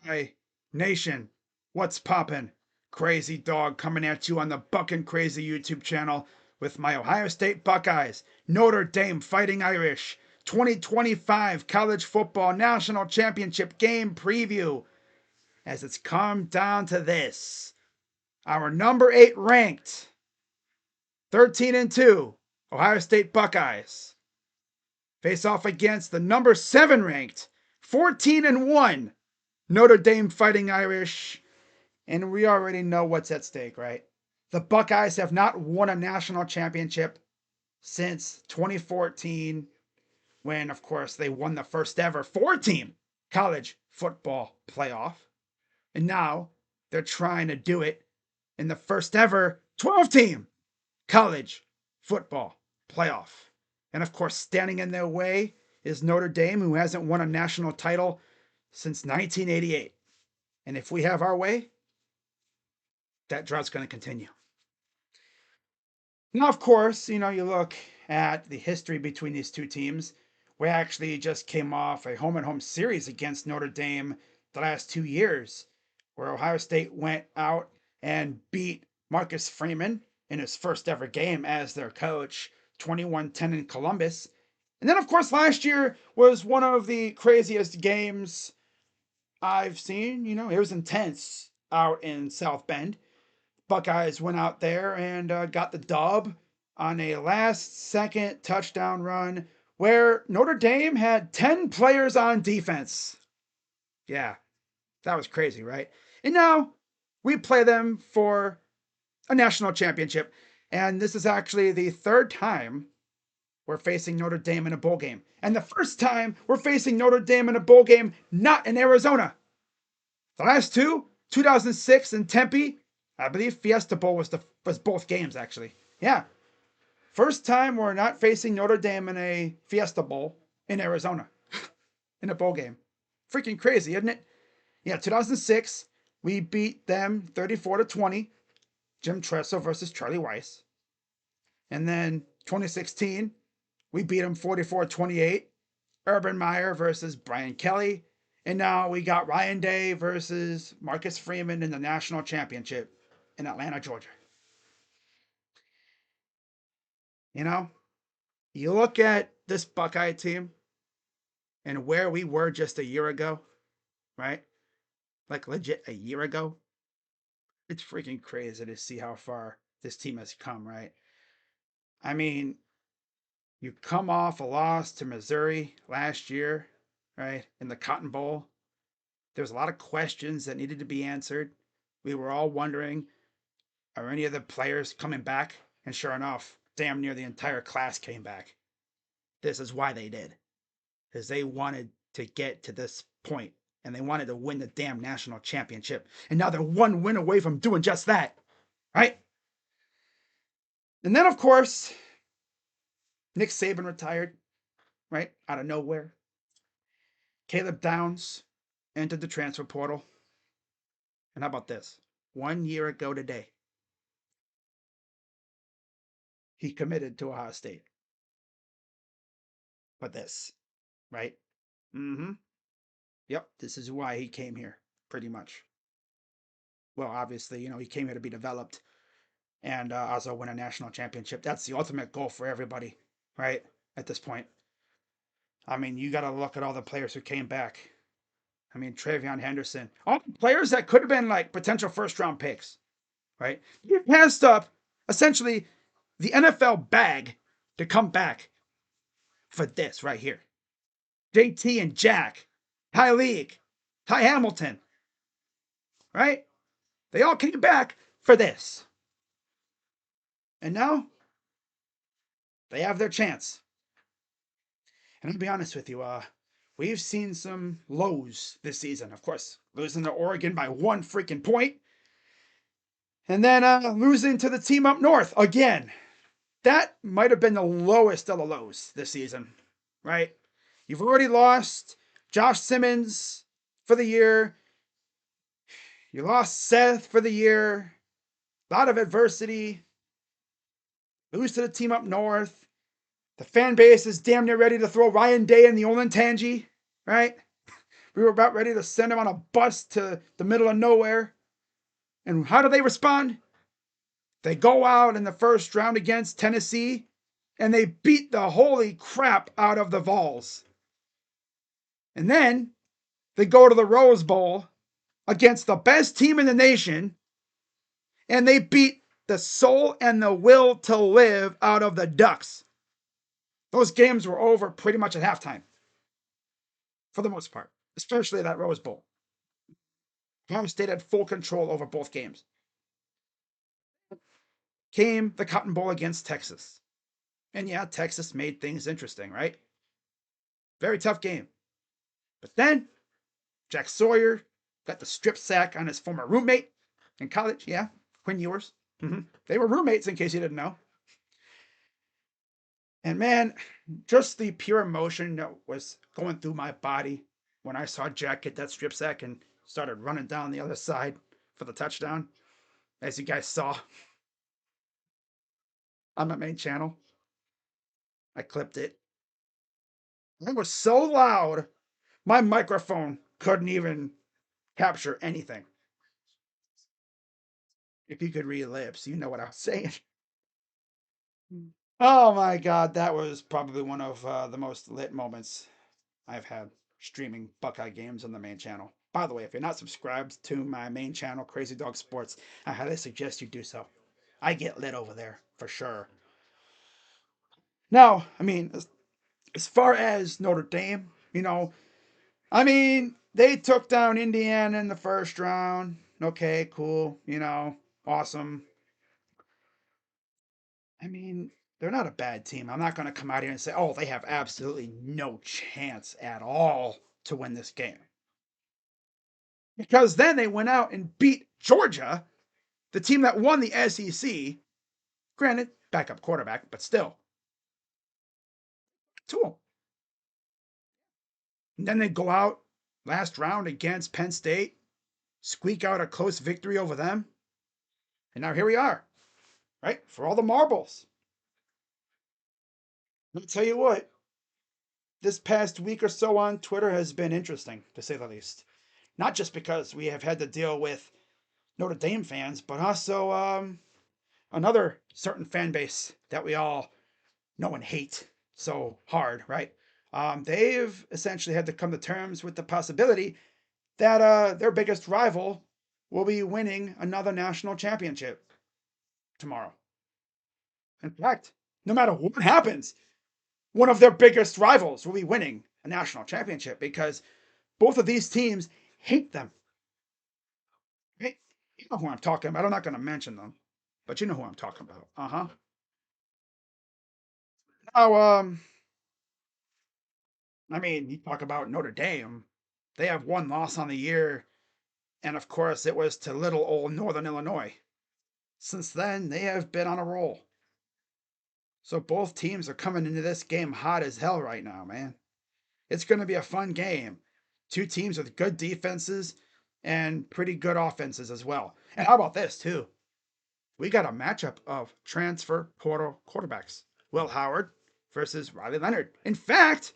Hey, Nation, what's poppin'? Crazy Dog coming at you on the Buckin' Crazy YouTube channel with my Ohio State Buckeyes, Notre Dame Fighting Irish, 2025 College Football National Championship game preview. As it's come down to this, our number 8 ranked, 13-2 Ohio State Buckeyes face off against the number 7 ranked, 14-1 Notre Dame Fighting Irish. And we already know what's at stake, right? The Buckeyes have not won a national championship since 2014, when, of course, they won the first ever 4-team college football playoff. And now they're trying to do it in the first ever 12-team college football playoff. And of course, standing in their way is Notre Dame, who hasn't won a national title since 1988. And if we have our way, that drought's going to continue. Now, of course, you look at the history between these two teams. We actually just came off a home and home series against Notre Dame the last 2 years, where Ohio State went out and beat Marcus Freeman in his first ever game as their coach, 21-10 in Columbus. And then, of course, last year was one of the craziest games I've seen. It was intense out in South Bend. Buckeyes went out there and got the dub on a last-second touchdown run where Notre Dame had 10 players on defense. Yeah, that was crazy, right? And now we play them for a national championship. And this is actually the third time we're facing Notre Dame in a bowl game. And the first time we're facing Notre Dame in a bowl game not in Arizona. The last two, 2006 in Tempe, I believe Fiesta Bowl was both games, actually. Yeah. First time we're not facing Notre Dame in a Fiesta Bowl in Arizona in a bowl game. Freaking crazy, isn't it? Yeah, 2006, we beat them 34-20. Jim Tressel versus Charlie Weiss. And then 2016, we beat them 44-28. Urban Meyer versus Brian Kelly. And now we got Ryan Day versus Marcus Freeman in the national championship in Atlanta, Georgia. You look at this Buckeye team and where we were just a year ago, right? Like legit a year ago. It's freaking crazy to see how far this team has come, right? I mean, you come off a loss to Missouri last year, right? In the Cotton Bowl. There's a lot of questions that needed to be answered. We were all wondering, are any of the players coming back? And sure enough, damn near the entire class came back. This is why they did. Because they wanted to get to this point and they wanted to win the damn national championship. And now they're one win away from doing just that. Right? And then, of course, Nick Saban retired, right? Out of nowhere. Caleb Downs entered the transfer portal. And how about this? 1 year ago today, he committed to Ohio State. But this, right? Mm-hmm. Yep, this is why he came here, pretty much. Well, obviously, he came here to be developed and also win a national championship. That's the ultimate goal for everybody, right? At this point. I mean, you got to look at all the players who came back. I mean, Travion Henderson, all the players that could have been like potential first-round picks, right? You passed up essentially the NFL bag to come back for this right here. JT and Jack, Tyreek, Ty Hamilton, right? They all came back for this. And now they have their chance. And I'll be honest with you, we've seen some lows this season. Of course, losing to Oregon by 1 freaking point. And then losing to the team up north again. That might have been the lowest of the lows this season, right? You've already lost Josh Simmons for the year. You lost Seth for the year. A lot of adversity. Lose to the team up north. The fan base is damn near ready to throw Ryan Day in the Olentangy, right? We were about ready to send them on a bus to the middle of nowhere. And how do they respond? They go out in the first round against Tennessee and they beat the holy crap out of the Vols. And then they go to the Rose Bowl against the best team in the nation and they beat the soul and the will to live out of the Ducks. Those games were over pretty much at halftime, for the most part, especially that Rose Bowl. Ohio State had full control over both games. Came the Cotton Bowl against Texas. And yeah, Texas made things interesting, right? Very tough game. But then Jack Sawyer got the strip sack on his former roommate in college. Yeah, Quinn Ewers. They were roommates, in case you didn't know. And man, just the pure emotion that was going through my body when I saw Jack get that strip sack and started running down the other side for the touchdown, as you guys saw on my main channel. I clipped it. It was so loud, my microphone couldn't even capture anything. If you could read lips, you know what I was saying. Oh my god, that was probably one of the most lit moments I've had streaming Buckeye games on the main channel. By the way, if you're not subscribed to my main channel, Crazy Dog Sports, I highly suggest you do so. I get lit over there, for sure. Now, I mean, as far as Notre Dame, they took down Indiana in the first round. Okay, cool, awesome. I mean, they're not a bad team. I'm not going to come out here and say, oh, they have absolutely no chance at all to win this game. Because then they went out and beat Georgia, the team that won the SEC. Granted, backup quarterback, but still. 2-0. And then they go out last round against Penn State, squeak out a close victory over them. And now here we are, right? For all the marbles. I'll tell you what, this past week or so on Twitter has been interesting, to say the least. Not just because we have had to deal with Notre Dame fans, but also another certain fan base that we all know and hate so hard, right? They've essentially had to come to terms with the possibility that their biggest rival will be winning another national championship tomorrow. In fact, no matter what happens, one of their biggest rivals will be winning a national championship because both of these teams hate them. Hey, you know who I'm talking about. I'm not going to mention them, but you know who I'm talking about. Now, you talk about Notre Dame. They have one loss on the year, and of course, it was to little old Northern Illinois. Since then, they have been on a roll. So both teams are coming into this game hot as hell right now, man. It's going to be a fun game. Two teams with good defenses and pretty good offenses as well. And how about this, too? We got a matchup of transfer portal quarterbacks. Will Howard versus Riley Leonard. In fact,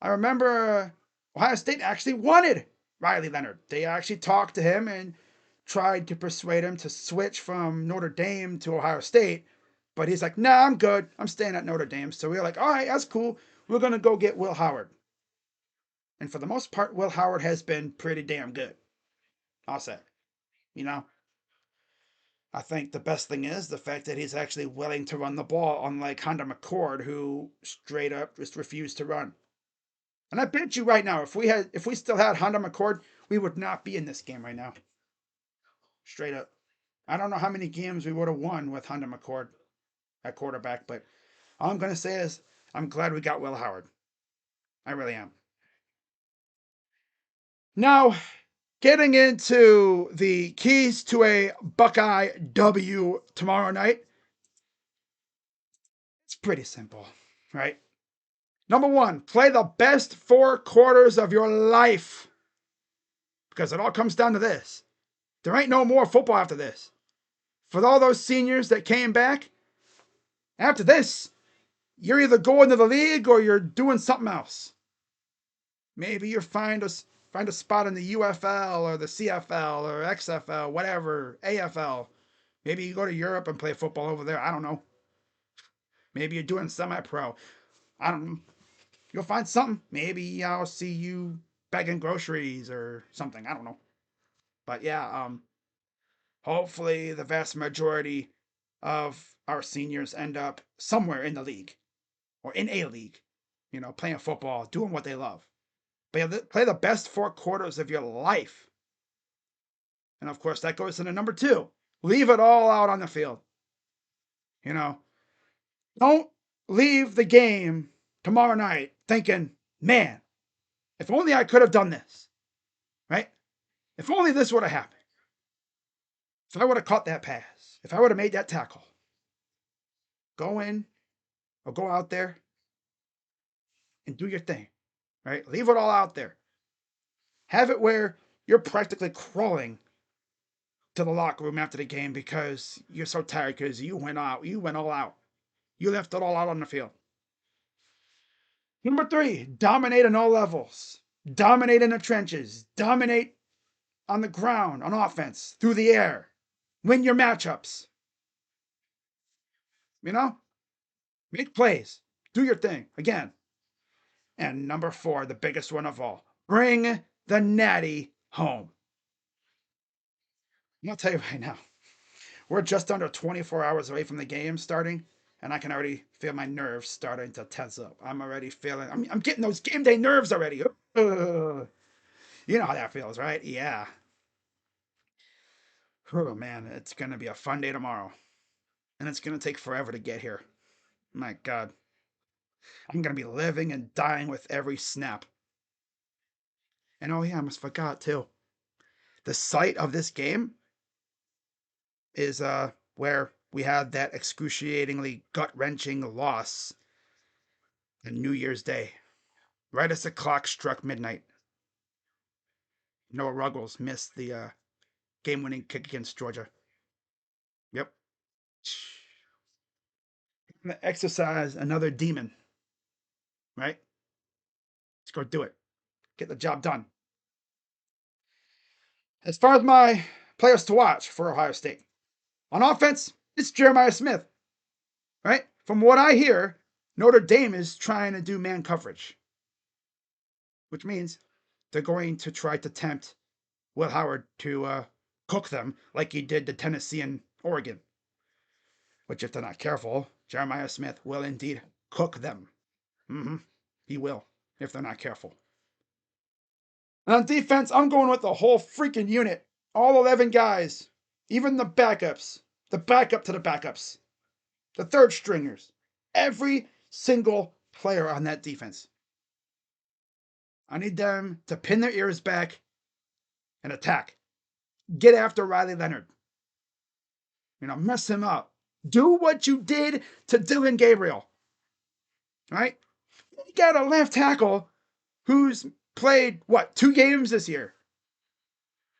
I remember Ohio State actually wanted Riley Leonard. They actually talked to him and tried to persuade him to switch from Notre Dame to Ohio State. But he's like, nah, I'm good. I'm staying at Notre Dame. So we were like, all right, that's cool. We're going to go get Will Howard. And for the most part, Will Howard has been pretty damn good. I'll say. I think the best thing is the fact that he's actually willing to run the ball, unlike Hunter McCord, who straight up just refused to run. And I bet you right now, if we still had Hunter McCord, we would not be in this game right now. Straight up. I don't know how many games we would have won with Hunter McCord at quarterback, but all I'm going to say is I'm glad we got Will Howard. I really am. Now, getting into the keys to a Buckeye W tomorrow night, it's pretty simple, right? Number one, play the best 4 quarters of your life. Because it all comes down to this. There ain't no more football after this. For all those seniors that came back, after this, you're either going to the league or you're doing something else. Maybe you're Find a spot in the UFL or the CFL or XFL, whatever, AFL. Maybe you go to Europe and play football over there. I don't know. Maybe you're doing semi-pro. I don't know. You'll find something. Maybe I'll see you bagging groceries or something. I don't know. But yeah, hopefully the vast majority of our seniors end up somewhere in the league or in a league, playing football, doing what they love. Play the best 4 quarters of your life. And of course, that goes into number 2. Leave it all out on the field. Don't leave the game tomorrow night thinking, man, if only I could have done this, right? If only this would have happened. If I would have caught that pass, if I would have made that tackle, go in or go out there and do your thing, right? Leave it all out there. Have it where you're practically crawling to the locker room after the game because you're so tired because you went all out. You left it all out on the field. Number 3, dominate on all levels. Dominate in the trenches. Dominate on the ground, on offense, through the air. Win your matchups. Make plays. Do your thing. Again. And number 4, the biggest one of all. Bring the natty home. I'll tell you right now, we're just under 24 hours away from the game starting, and I can already feel my nerves starting to tense up. I'm already feeling, I'm getting those game day nerves already. You know how that feels, right? Yeah. Oh, man, it's going to be a fun day tomorrow. And it's going to take forever to get here. My God. I'm going to be living and dying with every snap. And oh, yeah, I almost forgot, too. The site of this game is where we had that excruciatingly gut-wrenching loss on New Year's Day, right as the clock struck midnight. Noah Ruggles missed the game-winning kick against Georgia. Yep. I'm gonna exercise another demon, right? Let's go do it. Get the job done. As far as my players to watch for Ohio State, on offense, it's Jeremiah Smith, right? From what I hear, Notre Dame is trying to do man coverage, which means they're going to try to tempt Will Howard to cook them like he did to Tennessee and Oregon. Which, if they're not careful, Jeremiah Smith will indeed cook them. He will, if they're not careful. And on defense, I'm going with the whole freaking unit. All 11 guys. Even the backups. The backup to the backups. The third stringers. Every single player on that defense. I need them to pin their ears back and attack. Get after Riley Leonard. Mess him up. Do what you did to Dylan Gabriel. Right? You got a left tackle who's played, 2 games this year.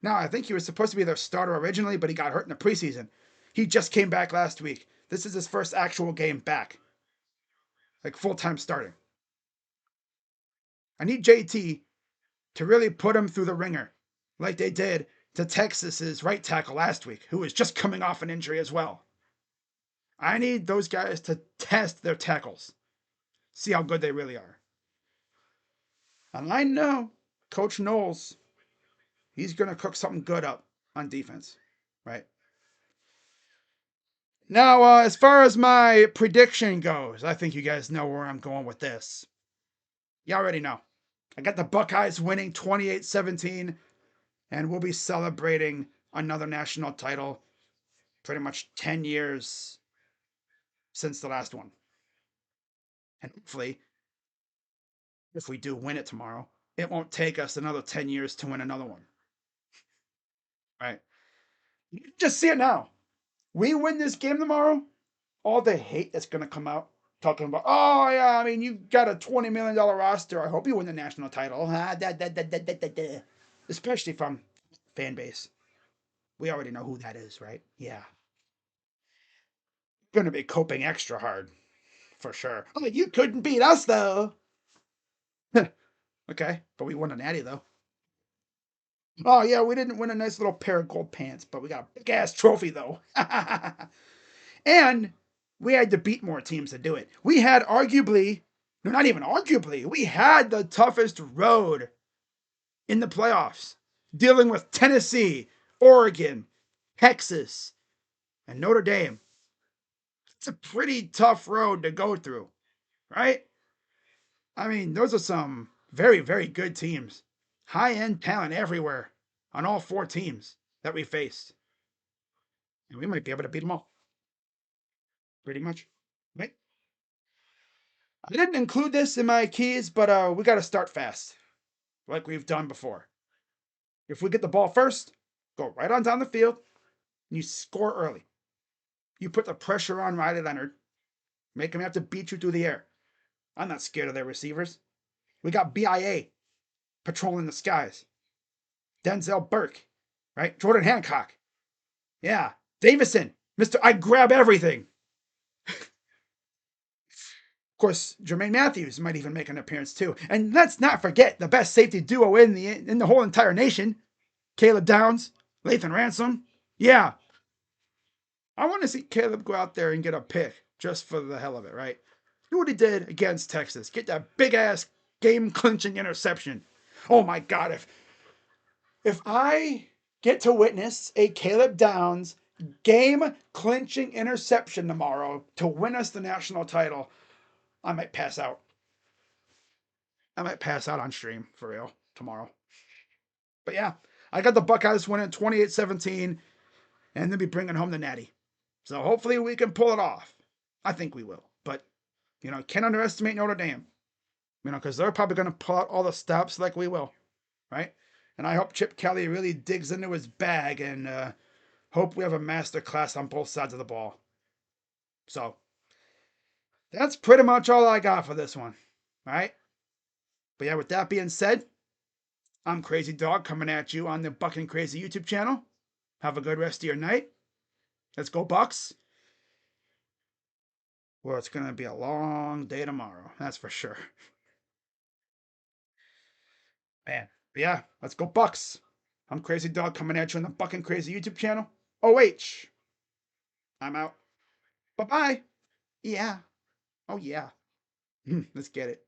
Now, I think he was supposed to be their starter originally, but he got hurt in the preseason. He just came back last week. This is his first actual game back. Like full-time starting. I need JT to really put him through the ringer, like they did to Texas's right tackle last week, who was just coming off an injury as well. I need those guys to test their tackles. See how good they really are. And I know Coach Knowles, he's going to cook something good up on defense, right? Now, as far as my prediction goes, I think you guys know where I'm going with this. You already know. I got the Buckeyes winning 28-17, and we'll be celebrating another national title pretty much 10 years since the last one. And hopefully, if we do win it tomorrow, it won't take us another 10 years to win another one. Right? You can just see it now. We win this game tomorrow, all the hate that's going to come out talking about, oh, yeah, I mean, you got a $20 million roster. I hope you win the national title. Especially from fan base. We already know who that is, right? Yeah. Going to be coping extra hard, for sure. Oh, you couldn't beat us, though. Okay, but we won a natty, though. Oh yeah, we didn't win a nice little pair of gold pants, but we got a big ass trophy though. And we had to beat more teams to do it. We had arguably, no, not even arguably, we had the toughest road in the playoffs, dealing with Tennessee, Oregon, Texas, and Notre Dame. It's a pretty tough road to go through, right? I mean, those are some very, very good teams. High end talent everywhere on all four teams that we faced. And we might be able to beat them all, pretty much. Right? I didn't include this in my keys, but we got to start fast, like we've done before. If we get the ball first, go right on down the field, and you score early. You put the pressure on Riley Leonard, make him have to beat you through the air. I'm not scared of their receivers. We got BIA patrolling the skies. Denzel Burke, right? Jordan Hancock. Yeah. Davison, Mr. I grab everything. Of course, Jermaine Matthews might even make an appearance too. And let's not forget the best safety duo in the whole entire nation, Caleb Downs, Lathan Ransom. Yeah, I want to see Caleb go out there and get a pick just for the hell of it, right? Do what he did against Texas. Get that big ass game clinching interception. Oh my God, if I get to witness a Caleb Downs game clinching interception tomorrow to win us the national title, I might pass out. I might pass out on stream for real tomorrow. But yeah, I got the Buckeyes winning 28-17 and they'll be bringing home the natty. So hopefully we can pull it off. I think we will. But, can't underestimate Notre Dame, because they're probably going to pull out all the stops like we will, right? And I hope Chip Kelly really digs into his bag and hope we have a master class on both sides of the ball. So that's pretty much all I got for this one, all right? But yeah, with that being said, I'm Crazy Dog coming at you on the Bucking Crazy YouTube channel. Have a good rest of your night. Let's go Bucks. Well, it's going to be a long day tomorrow. That's for sure. Man. But yeah, let's go Bucks. I'm Crazy Dog coming at you on the Bucking Crazy YouTube channel. OH. I'm out. Bye-bye. Yeah. Oh, yeah. Let's get it.